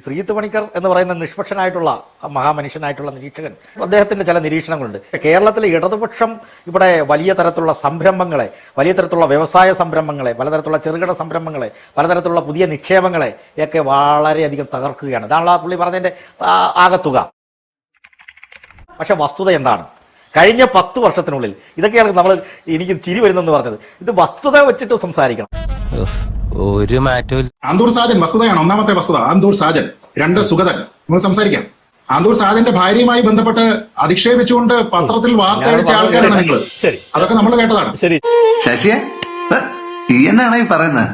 ശ്രീജിത്ത് പണിക്കർ എന്ന് പറയുന്ന നിഷ്പക്ഷനായിട്ടുള്ള മഹാമനുഷ്യനായിട്ടുള്ള നിരീക്ഷകൻ, അദ്ദേഹത്തിന്റെ ചില നിരീക്ഷണങ്ങളുണ്ട്. കേരളത്തിലെ ഇടതുപക്ഷം ഇവിടെ വലിയ തരത്തിലുള്ള സംരംഭങ്ങളെ, വലിയ തരത്തിലുള്ള വ്യവസായ സംരംഭങ്ങളെ, പലതരത്തിലുള്ള ചെറുകിട സംരംഭങ്ങളെ, പലതരത്തിലുള്ള പുതിയ നിക്ഷേപങ്ങളെ ഒക്കെ വളരെയധികം തകർക്കുകയാണ്. ഇതാണല്ലോ ആ പുള്ളി പറഞ്ഞതിന്റെ ആകത്തുക. പക്ഷെ വസ്തുത എന്താണ്? കഴിഞ്ഞ 10 വർഷത്തിനുള്ളിൽ ഇതൊക്കെയാണ് എനിക്ക് ചിരി വരുന്നെന്ന് പറഞ്ഞത്. ഇത് വസ്തുത വെച്ചിട്ട് സംസാരിക്കണം. ഒരു മാറ്റവും. ആന്തൂർ സാജൻ വസ്തുതയാണ്. ഒന്നാമത്തെ വസ്തുത ആന്തൂർ സാജൻ. 2 സുഗതൻ. നമുക്ക് സംസാരിക്കാം. ആന്തൂർ സാജന്റെ ഭാര്യയുമായി ബന്ധപ്പെട്ട് അധിക്ഷേപിച്ചുകൊണ്ട് പത്രത്തിൽ വാർത്ത അടിച്ച ആൾക്കാരാണ് നിങ്ങൾ. അതൊക്കെ നമ്മൾ കേട്ടതാണ്. ശശിയെ എന്നാണ് ഈ പറയുന്നത്?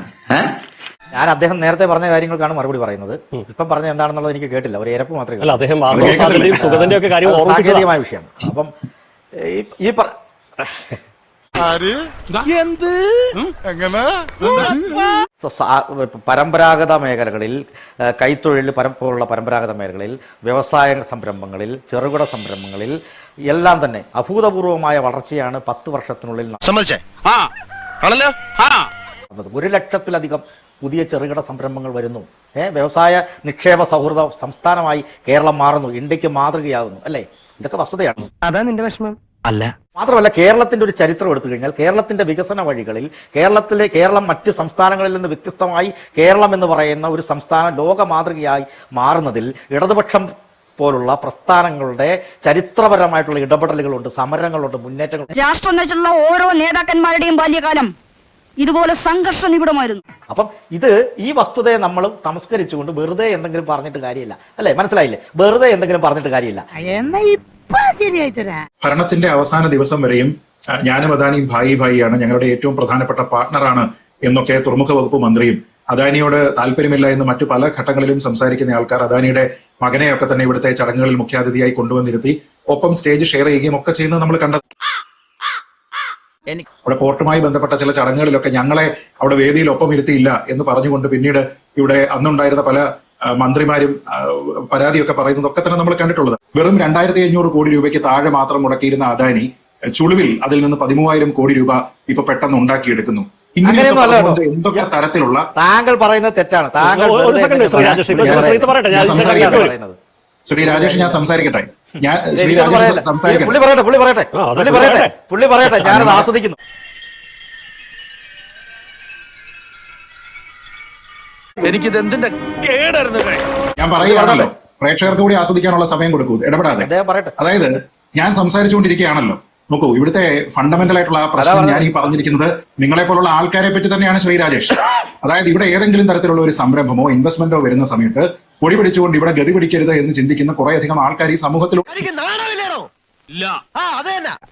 ഞാൻ അദ്ദേഹം നേരത്തെ പറഞ്ഞ കാര്യങ്ങൾക്കാണ് മറുപടി പറയുന്നത്. ഇപ്പം പറഞ്ഞ എന്താണെന്നുള്ളത് എനിക്ക് കേട്ടില്ല. ഒരു ഇരപ്പ് മാത്രമേ സാങ്കേതികമായ വിഷയമാണ്. അപ്പം ഈ പരമ്പരാഗത മേഖലകളിൽ, കൈത്തൊഴിൽ പോലുള്ള പരമ്പരാഗത മേഖലകളിൽ, വ്യവസായ സംരംഭങ്ങളിൽ, ചെറുകിട സംരംഭങ്ങളിൽ എല്ലാം തന്നെ അഭൂതപൂർവമായ വളർച്ചയാണ് 10 വർഷത്തിനുള്ളിൽ. 1 ലക്ഷത്തിലധികം പുതിയ ചെറുകിട സംരംഭങ്ങൾ വരുന്നു. വ്യവസായ നിക്ഷേപ സൗഹൃദ സംസ്ഥാനമായി കേരളം മാറുന്നു. ഇന്ത്യക്ക് മാതൃകയാകുന്നു. അല്ലേ? ഇതൊക്കെ വസ്തുതയാണ്. അതാ നിന്റെ വിഷമം അല്ല. മാത്രമല്ല, കേരളത്തിന്റെ ഒരു ചരിത്രം എടുത്തു കഴിഞ്ഞാൽ കേരളത്തിന്റെ വികസന വഴികളിൽ കേരളം മറ്റു സംസ്ഥാനങ്ങളിൽ നിന്ന് വ്യത്യസ്തമായി കേരളം എന്ന് പറയുന്ന ഒരു സംസ്ഥാനം ലോക മാതൃകയായി മാറുന്നതിൽ ഇടതുപക്ഷം പോലുള്ള പ്രസ്ഥാനങ്ങളുടെ ചരിത്രപരമായിട്ടുള്ള ഇടപെടലുകളുണ്ട്, സമരങ്ങളുണ്ട്, മുന്നേറ്റങ്ങളുണ്ട്. രാഷ്ട്രം വെച്ചുള്ള ഓരോ നേതാക്കന്മാരുടെയും ബാല്യകാലം ഇതുപോലെ സംഘർഷ നിബിഡമായിരുന്നു. അപ്പം ഈ വസ്തുതയെ നമ്മൾ തമസ്കരിച്ചുകൊണ്ട് വെറുതെ എന്തെങ്കിലും പറഞ്ഞിട്ട് കാര്യമില്ല. അല്ലെ? മനസ്സിലായില്ലേ? വെറുതെ എന്തെങ്കിലും പറഞ്ഞിട്ട് കാര്യമില്ല. ഭരണത്തിന്റെ അവസാന ദിവസം വരെയും ഞാനും അദാനിയും ഭായിയാണ്, ഞങ്ങളുടെ ഏറ്റവും പ്രധാനപ്പെട്ട പാർട്ണറാണ് എന്നൊക്കെ തുറമുഖ വകുപ്പ് മന്ത്രിയും അദാനിയോട് താല്പര്യമില്ല എന്ന് മറ്റു പല ഘട്ടങ്ങളിലും സംസാരിക്കുന്ന ആൾക്കാർ അദാനിയുടെ മകനെയൊക്കെ തന്നെ ഇവിടുത്തെ ചടങ്ങുകളിൽ മുഖ്യാതിഥിയായി കൊണ്ടുവന്നിരുത്തി ഒപ്പം സ്റ്റേജ് ഷെയർ ചെയ്യുകയും ഒക്കെ ചെയ്യുന്നത് നമ്മൾ കണ്ടത്. ഇവിടെ പോർട്ടുമായി ബന്ധപ്പെട്ട ചില ചടങ്ങുകളിലൊക്കെ ഞങ്ങളെ അവിടെ വേദിയിൽ ഒപ്പം ഇരുത്തിയില്ല എന്ന് പറഞ്ഞുകൊണ്ട് പിന്നീട് ഇവിടെ അന്നുണ്ടായിരുന്ന പല മന്ത്രിമാരും പരാതിയൊക്കെ പറയുന്നതൊക്കെ തന്നെ നമ്മൾ കണ്ടിട്ടുള്ളത്. വെറും 2500 കോടി രൂപയ്ക്ക് താഴെ മാത്രം മുടക്കിയിരുന്ന അദാനി ചുളുവിൽ അതിൽ നിന്ന് 13,000 കോടി രൂപ ഇപ്പൊ പെട്ടെന്ന് ഉണ്ടാക്കിയെടുക്കുന്നു. എന്തൊക്കെ തരത്തിലുള്ള താങ്കൾ പറയുന്നത് തെറ്റാണ്. ശ്രീ രാജേഷ്, ഞാൻ സംസാരിക്കട്ടെ. പുള്ളി പറയട്ടെ, ഞാനത് ആസ്വദിക്കുന്നു. എനിക്കിത് എന്തിന്റെ കേടായിരുന്നു. ഞാൻ പറയുകയാണല്ലോ, പ്രേക്ഷകർക്ക് കൂടി ആസ്വദിക്കാനുള്ള സമയം കൊടുക്കൂ, ഇടപെടാതെ. അതായത് ഞാൻ സംസാരിച്ചുകൊണ്ടിരിക്കുകയാണല്ലോ. നോക്കൂ, ഇവിടുത്തെ ഫണ്ടമെന്റൽ ആയിട്ടുള്ള ആ പ്രശ്നം ഞാൻ ഈ പറഞ്ഞിരിക്കുന്നത് നിങ്ങളെ പോലുള്ള ആൾക്കാരെ പറ്റി തന്നെയാണ് ശ്രീ രാജേഷ്. അതായത് ഇവിടെ ഏതെങ്കിലും തരത്തിലുള്ള ഒരു സംരംഭമോ ഇൻവെസ്റ്റ്മെന്റോ വരുന്ന സമയത്ത് പൊടി പിടിച്ചുകൊണ്ട് ഇവിടെ ഗതി പിടിക്കരുത് എന്ന് ചിന്തിക്കുന്ന കുറേയധികം ആൾക്കാർ ഈ സമൂഹത്തിലുണ്ട്.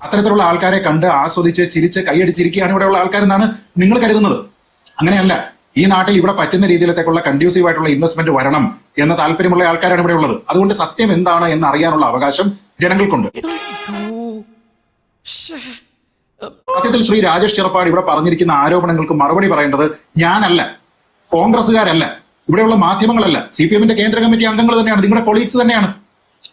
അത്തരത്തിലുള്ള ആൾക്കാരെ കണ്ട് ആസ്വദിച്ച് ചിരിച്ച് കൈയടിച്ചിരിക്കുകയാണ് ഇവിടെയുള്ള ആൾക്കാരെന്നാണ് നിങ്ങൾ കരുതുന്നത്. അങ്ങനെയല്ല. ഈ നാട്ടിൽ ഇവിടെ പറ്റുന്ന രീതിയിലത്തേക്കുള്ള കൺഡ്യൂസീവ് ആയിട്ടുള്ള ഇൻവെസ്റ്റ്മെന്റ് വരണം എന്ന താല്പര്യമുള്ള ആൾക്കാരാണ് ഇവിടെ ഉള്ളത്. അതുകൊണ്ട് സത്യം എന്താണ് എന്ന് അറിയാനുള്ള അവകാശം ജനങ്ങൾക്കുണ്ട്. സത്യത്തിൽ ശ്രീ രാജേഷ് ചെറുപ്പാട് ഇവിടെ പറഞ്ഞിരിക്കുന്ന ആരോപണങ്ങൾക്ക് മറുപടി പറയേണ്ടത് ഞാനല്ല, കോൺഗ്രസുകാരല്ല, ഇവിടെയുള്ള മാധ്യമങ്ങളല്ല, CPM-ന്റെ കേന്ദ്ര കമ്മിറ്റി അംഗങ്ങൾ തന്നെയാണ്, നിങ്ങളുടെ കൊളീഗ്സ് തന്നെയാണ്.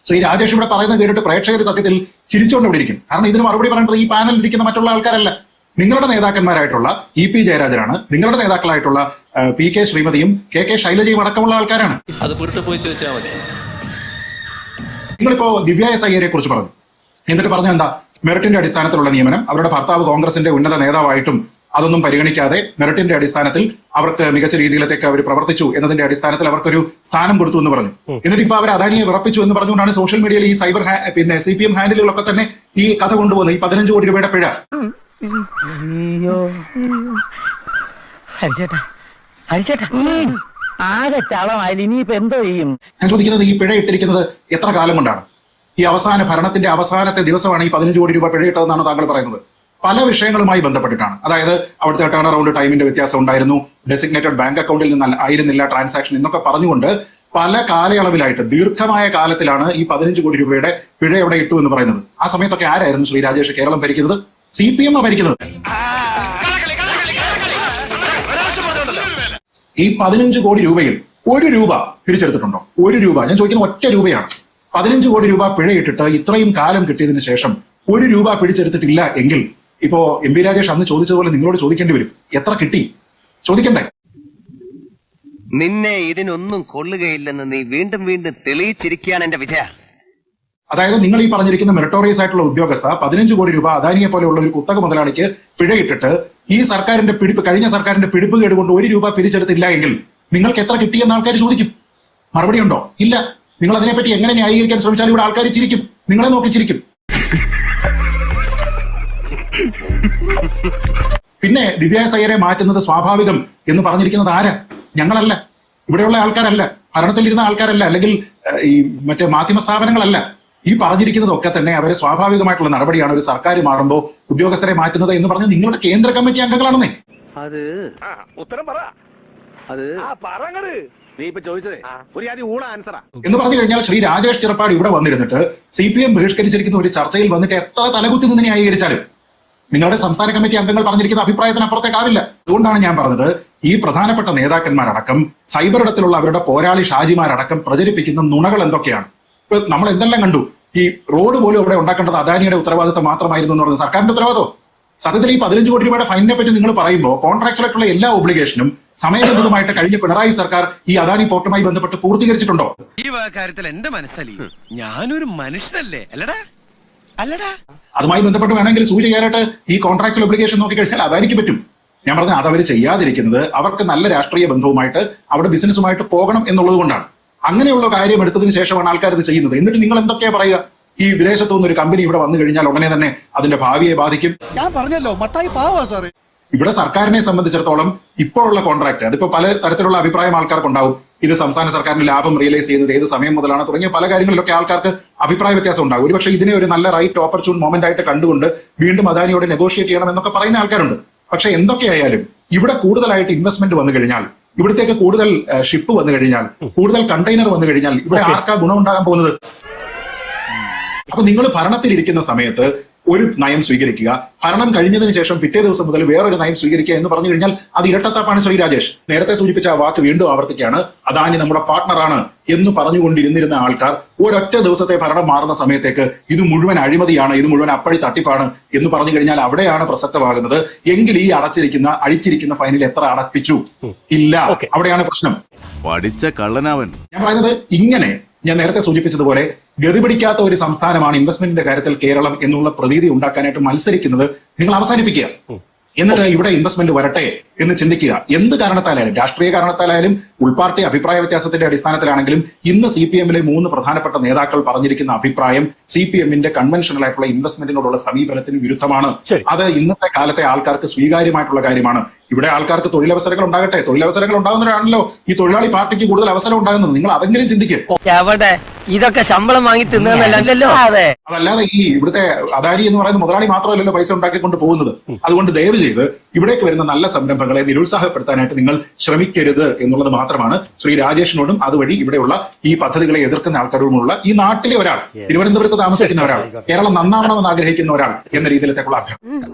ശ്രീ രാജേഷ് ഇവിടെ പറയുന്നത് കേട്ടിട്ട് പ്രേക്ഷകർ സത്യത്തിൽ ചിരിച്ചുകൊണ്ട് ഇവിടെ ഇരിക്കും. കാരണം ഇതിന് മറുപടി പറയേണ്ടത് ഈ പാനലിൽ ഇരിക്കുന്ന മറ്റുള്ള ആൾക്കാരല്ല. നിങ്ങളുടെ നേതാക്കന്മാരായിട്ടുള്ള EP ജയരാജനാണ്, നിങ്ങളുടെ നേതാക്കളായിട്ടുള്ള PK ശ്രീമതിയും KK ശൈലജയും അടക്കമുള്ള ആൾക്കാരാണ്. നിങ്ങളിപ്പോ ദിവ്യ എസ് അയ്യരെ കുറിച്ച് പറഞ്ഞു. എന്നിട്ട് പറഞ്ഞ എന്താ? മെറിറ്റിന്റെ അടിസ്ഥാനത്തിലുള്ള നിയമനം. അവരുടെ ഭർത്താവ് കോൺഗ്രസിന്റെ ഉന്നത നേതാവായിട്ടും അതൊന്നും പരിഗണിക്കാതെ മെറിറ്റിന്റെ അടിസ്ഥാനത്തിൽ അവർക്ക് മികച്ച രീതിയിലേക്ക് അവർ പ്രവർത്തിച്ചു എന്നതിന്റെ അടിസ്ഥാനത്തിൽ അവർക്കൊരു സ്ഥാനം കൊടുത്തു എന്ന് പറഞ്ഞു. എന്നിട്ട് ഇപ്പൊ അവർ അദാനിയെ വിറപ്പിച്ചു എന്ന് പറഞ്ഞുകൊണ്ടാണ് സോഷ്യൽ മീഡിയയിൽ ഈ സൈബർ CPM ഹാൻഡിലുകളൊക്കെ തന്നെ ഈ കഥ കൊണ്ടുപോകുന്നത്. ഈ 15 കോടി രൂപയുടെ പിഴ. ഞാൻ ചോദിക്കുന്നത്, ഈ പിഴ ഇട്ടിരിക്കുന്നത് എത്ര കാലം കൊണ്ടാണ്? ഈ അവസാന ഭരണത്തിന്റെ അവസാനത്തെ ദിവസമാണ് ഈ 15 കോടി രൂപ പിഴയിട്ടതെന്നാണ് താങ്കൾ പറയുന്നത്. പല വിഷയങ്ങളുമായി ബന്ധപ്പെട്ടിട്ടാണ്. അതായത് അവിടുത്തെ ടേൺ അറൗണ്ട് ടൈമിന്റെ വ്യത്യാസം ഉണ്ടായിരുന്നു, ഡെസിഗ്നേറ്റഡ് ബാങ്ക് അക്കൗണ്ടിൽ നിന്ന് ആയിരുന്നില്ല ട്രാൻസാക്ഷൻ എന്നൊക്കെ പറഞ്ഞുകൊണ്ട് പല കാലയളവിലായിട്ട് ദീർഘമായ കാലത്തിലാണ് ഈ 15 കോടി രൂപയുടെ പിഴ എവിടെ ഇട്ടു എന്ന് പറയുന്നത്. ആ സമയത്തൊക്കെ ആരായിരുന്നു ശ്രീ രാജേഷ് കേരളം ഭരിക്കുന്നത്? CPM ഭരിക്കുന്നത്. ഈ 15 കോടി രൂപയിൽ 1 രൂപ പിരിച്ചെടുത്തിട്ടുണ്ടോ? 1 രൂപ. ഞാൻ ചോദിക്കുന്ന ഒറ്റ രൂപയാണ്. 15 കോടി രൂപ പിഴയിട്ടിട്ട് ഇത്രയും കാലം കിട്ടിയതിന് ശേഷം 1 രൂപ പിടിച്ചെടുത്തിട്ടില്ല എങ്കിൽ ഇപ്പോ MP രാജേഷ് അന്ന് ചോദിച്ചതുപോലെ നിങ്ങളോട് ചോദിക്കേണ്ടി വരും. എത്ര കിട്ടി? ചോദിക്കണ്ടേ? നിന്നെ ഇതിനൊന്നും കൊള്ളുകയില്ലെന്ന് നീ വീണ്ടും വീണ്ടും തെളിയിച്ചിരിക്കുകയാണ് എന്റെ വിജയ. അതായത് നിങ്ങൾ ഈ പറഞ്ഞിരിക്കുന്ന മെറിറ്റോറിയസ് ആയിട്ടുള്ള ഉദ്യോഗസ്ഥ 15 കോടി രൂപ അദാനിയെ പോലെയുള്ള ഒരു കുത്തക മുതലാളിക്ക് പിഴയിട്ടിട്ട് ഈ സർക്കാരിന്റെ കഴിഞ്ഞ സർക്കാരിന്റെ പിടിപ്പ് കേടുകൊണ്ട് 1 രൂപ പിരിച്ചെടുത്തില്ല എങ്കിൽ നിങ്ങൾക്ക് എത്ര കിട്ടിയെന്ന് ആൾക്കാർ ചോദിക്കും. മറുപടി ഉണ്ടോ? ഇല്ല. നിങ്ങൾ അതിനെപ്പറ്റി എങ്ങനെ ന്യായീകരിക്കാൻ ശ്രമിച്ചാലും ഇവിടെ ആൾക്കാർ ചിരിക്കും, നിങ്ങളെ നോക്കി ചിരിക്കും. പിന്നെ ദിവ്യ സയ്യരെ മാറ്റുന്നത് സ്വാഭാവികം എന്ന് പറഞ്ഞിരിക്കുന്നത് ആരാ? ഞങ്ങളല്ല, ഇവിടെയുള്ള ആൾക്കാരല്ല, ഭരണത്തിലിരുന്ന ആൾക്കാരല്ല, അല്ലെങ്കിൽ ഈ മറ്റേ മാധ്യമ സ്ഥാപനങ്ങളല്ല. ഈ പറഞ്ഞിരിക്കുന്നതൊക്കെ തന്നെ അവരെ സ്വാഭാവികമായിട്ടുള്ള നടപടിയാണ് ഒരു സർക്കാർ മാറുമ്പോൾ ഉദ്യോഗസ്ഥരെ മാറ്റുന്നത് എന്ന് പറഞ്ഞ് നിങ്ങളുടെ കേന്ദ്ര കമ്മിറ്റി അംഗങ്ങളാണെന്നേ. അത് ഉത്തരം പറ. അത് പറങ്ങട്. നീ ഇപ്പൊ ചോദിച്ചതേ ഒരു ആദ്യം ഊള ആൻസറാ എന്ന് പറഞ്ഞു കഴിഞ്ഞാൽ ശ്രീ രാജേഷ് ചിറപ്പാട് ഇവിടെ വന്നിരുന്നിട്ട് CPM ബഹിഷ്കരിച്ചിരിക്കുന്ന ഒരു ചർച്ചയിൽ വന്നിട്ട് എത്ര തലകുത്തി നിന്ന് ന്യായീകരിച്ചാലും നിങ്ങളുടെ സംസ്ഥാന കമ്മിറ്റി അംഗങ്ങൾ പറഞ്ഞിരിക്കുന്ന അഭിപ്രായത്തിന് അപ്പുറത്തേക്കാവില്ല. അതുകൊണ്ടാണ് ഞാൻ പറഞ്ഞത്, ഈ പ്രധാനപ്പെട്ട നേതാക്കന്മാരടക്കം സൈബർ ഇടത്തിലുള്ള അവരുടെ പോരാളി ഷാജിമാരടക്കം പ്രചരിപ്പിക്കുന്ന നുണകൾ എന്തൊക്കെയാണ്. ഇപ്പൊ നമ്മൾ എന്തെല്ലാം കണ്ടു. ഈ റോഡ് പോലും അവിടെ ഉണ്ടാക്കേണ്ടത് അദാനിയുടെ ഉത്തരവാദിത്തം മാത്രമായിരുന്നു എന്ന് പറയുന്നത് സർക്കാരിന്റെ ഉത്തരവാദിത്വം. സത്യത്തിൽ ഈ 15 കോടി രൂപയുടെ ഫൈനിനെ പറ്റി നിങ്ങൾ പറയുമ്പോൾ കോൺട്രാക്ച്വൽ ആയിട്ടുള്ള എല്ലാ ഒബ്ലിഗേഷനും സമയബന്ധിതമായിട്ട് കഴിഞ്ഞ പിണറായി സർക്കാർ ഈ അദാനി പോർട്ടുമായി ബന്ധപ്പെട്ട് പൂർത്തീകരിച്ചിട്ടുണ്ടോ? ഈ കാര്യത്തിൽ എന്റെ മനസ്സലി ഞാനൊരു മനുഷ്യനല്ലേ അല്ലടാ അല്ലടാ. അതുമായി ബന്ധപ്പെട്ട് വേണമെങ്കിൽ സൂചി ചെയ്യാനായിട്ട് ഈ കോൺട്രാക്ച്വൽ ഒബ്ലിഗേഷൻ നോക്കിക്കഴിഞ്ഞാൽ അദാനിക്ക് പറ്റും. ഞാൻ പറഞ്ഞ അതവർ ചെയ്യാതിരിക്കുന്നത് അവർക്ക് നല്ല രാഷ്ട്രീയ ബന്ധവുമായിട്ട് അവിടെ ബിസിനസ്സുമായിട്ട് പോകണം എന്നുള്ളത് കൊണ്ടാണ്. അങ്ങനെയുള്ള കാര്യം എടുത്തതിന് ശേഷമാണ് ആൾക്കാർ ഇത് ചെയ്യുന്നത്. എന്നിട്ട് നിങ്ങൾ എന്തൊക്കെയാ പറയുക? ഈ വിദേശത്തു നിന്ന് ഒരു കമ്പനി ഇവിടെ വന്നു കഴിഞ്ഞാൽ ഉടനെ തന്നെ അതിന്റെ ഭാവിയെ ബാധിക്കും. ഞാൻ പറഞ്ഞല്ലോ മത്തായി പാവാ സാറേ. ഇവിടെ സർക്കാരിനെ സംബന്ധിച്ചിടത്തോളം ഇപ്പോഴുള്ള കോൺട്രാക്ട് അതിപ്പോ പല തരത്തിലുള്ള അഭിപ്രായം ആൾക്കാർക്കുണ്ടാവും. ഇത് സംസ്ഥാന സർക്കാരിന് ലാഭം റിയലൈസ് ചെയ്യുന്നത് ഏത് സമയം മുതലാണ് തുടങ്ങിയ പല കാര്യങ്ങളിലൊക്കെ ആൾക്കാർക്ക് അഭിപ്രായ വ്യത്യാസം ഉണ്ടാകും. ഒരുപക്ഷെ ഇതിനെ ഒരു നല്ല റൈറ്റ് ഓപ്പർച്യൂൺ മൊമെന്റ് ആയിട്ട് കണ്ടുകൊണ്ട് വീണ്ടും അദാനിയോട് നെഗോഷിയേറ്റ് ചെയ്യണം എന്നൊക്കെ പറയുന്ന ആൾക്കാരുണ്ട്. പക്ഷെ എന്തൊക്കെയായാലും ഇവിടെ കൂടുതലായിട്ട് ഇൻവെസ്റ്റ്മെന്റ് വന്നു കഴിഞ്ഞാൽ, ഇവിടത്തേക്ക് കൂടുതൽ ഷിപ്പ് വന്നു കഴിഞ്ഞാൽ, കൂടുതൽ കണ്ടെയ്നർ വന്നു കഴിഞ്ഞാൽ ഇവിടെ ആർക്കാ ഗുണം ഉണ്ടാകാൻ പോകുന്നത്? അപ്പൊ നിങ്ങൾ ഭരണത്തിലിരിക്കുന്ന സമയത്ത് ഒരു നയം സ്വീകരിക്കുക, ഭരണം കഴിഞ്ഞതിന് ശേഷം പിറ്റേ ദിവസം മുതൽ വേറൊരു നയം സ്വീകരിക്കുക എന്ന് പറഞ്ഞു കഴിഞ്ഞാൽ അത് ഇരട്ടത്താപ്പാണ്. ശ്രീ രാജേഷ് നേരത്തെ സൂചിപ്പിച്ച ആ വാക്ക് വീണ്ടും ആവർത്തിക്കുകയാണ്. അദാനി നമ്മുടെ പാർട്ട്ണറാണ് എന്ന് പറഞ്ഞുകൊണ്ടിരുന്നിരുന്ന ആൾക്കാർ ഒരൊറ്റ ദിവസത്തെ ഭരണം മാറുന്ന സമയത്തേക്ക് ഇത് മുഴുവൻ അഴിമതിയാണ്, ഇത് മുഴുവൻ അപ്പഴി തട്ടിപ്പാണ് എന്ന് പറഞ്ഞു കഴിഞ്ഞാൽ അവിടെയാണ് പ്രസക്തമാകുന്നത്. എങ്കിൽ ഈ അഴിച്ചിരിക്കുന്ന ഫൈനിൽ എത്ര അടപ്പിച്ചു? ഇല്ല. അവിടെയാണ് പ്രശ്നം. പഠിച്ച കള്ളനാവൻ. ഞാൻ പറയുന്നത് ഇങ്ങനെ ഞാൻ നേരത്തെ സൂചിപ്പിച്ചതുപോലെ ഗതിപിടിക്കാത്ത ഒരു സംസ്ഥാനമാണ് ഇൻവെസ്റ്റ്മെന്റിന്റെ കാര്യത്തിൽ കേരളം എന്നുള്ള പ്രതീതി ഉണ്ടാക്കാനായിട്ട് മത്സരിക്കുന്നത് നിങ്ങൾ അവസാനിപ്പിക്കുക. എന്നിട്ട് ഇവിടെ ഇൻവെസ്റ്റ്മെന്റ് വരട്ടെ എന്ന് ചിന്തിക്കുക. എന്ത് കാരണത്താലായാലും, രാഷ്ട്രീയ കാരണത്താലായാലും ഉൾപാർട്ടി അഭിപ്രായ വ്യത്യാസത്തിന്റെ അടിസ്ഥാനത്തിലാണെങ്കിലും ഇന്ന് CPM-ലെ 3 പ്രധാനപ്പെട്ട നേതാക്കൾ പറഞ്ഞിരിക്കുന്ന അഭിപ്രായം CPM-ന്റെ കൺവെൻഷണൽ ആയിട്ടുള്ള ഇൻവെസ്റ്റ്മെന്റിനോടുള്ള സമീപനത്തിന് വിരുദ്ധമാണ്. അത് ഇന്നത്തെ കാലത്തെ ആൾക്കാർക്ക് സ്വീകാര്യമായിട്ടുള്ള കാര്യമാണ്. ഇവിടെ ആൾക്കാർക്ക് തൊഴിലവസരങ്ങൾ ഉണ്ടാകട്ടെ. തൊഴിലവസരങ്ങൾ ഉണ്ടാകുന്നവരാണല്ലോ ഈ തൊഴിലാളി പാർട്ടിക്ക് കൂടുതൽ അവസരം ഉണ്ടാകുന്നത്. നിങ്ങൾ അതെങ്കിലും ചിന്തിക്കുക. ഇതൊക്കെ ശമ്പളം വാങ്ങി തിന്നല്ലോ. അതല്ലാതെ ഈ ഇവിടുത്തെ അദാനി എന്ന് പറയുന്ന മുതലാളി മാത്രമല്ലല്ലോ പൈസ ഉണ്ടാക്കിക്കൊണ്ട് പോകുന്നത്. അതുകൊണ്ട് ദയവ് ചെയ്ത് ഇവിടേക്ക് വരുന്ന നല്ല സംരംഭങ്ങളെ നിരുത്സാഹപ്പെടുത്താനായിട്ട് നിങ്ങൾ ശ്രമിക്കരുത് എന്നുള്ളത് മാത്രമാണ് ശ്രീ രാജേഷിനോടും അതുവഴി ഇവിടെയുള്ള ഈ പദ്ധതികളെ എതിർക്കുന്ന ആൾക്കാരോടുമുള്ള ഈ നാട്ടിലെ ഒരാൾ, തിരുവനന്തപുരത്ത് താമസിക്കുന്ന ഒരാൾ, കേരളം നന്നാവണമെന്ന് ആഗ്രഹിക്കുന്ന ഒരാൾ എന്ന രീതിയിലത്തേക്കുള്ള അഭ്യർത്ഥന.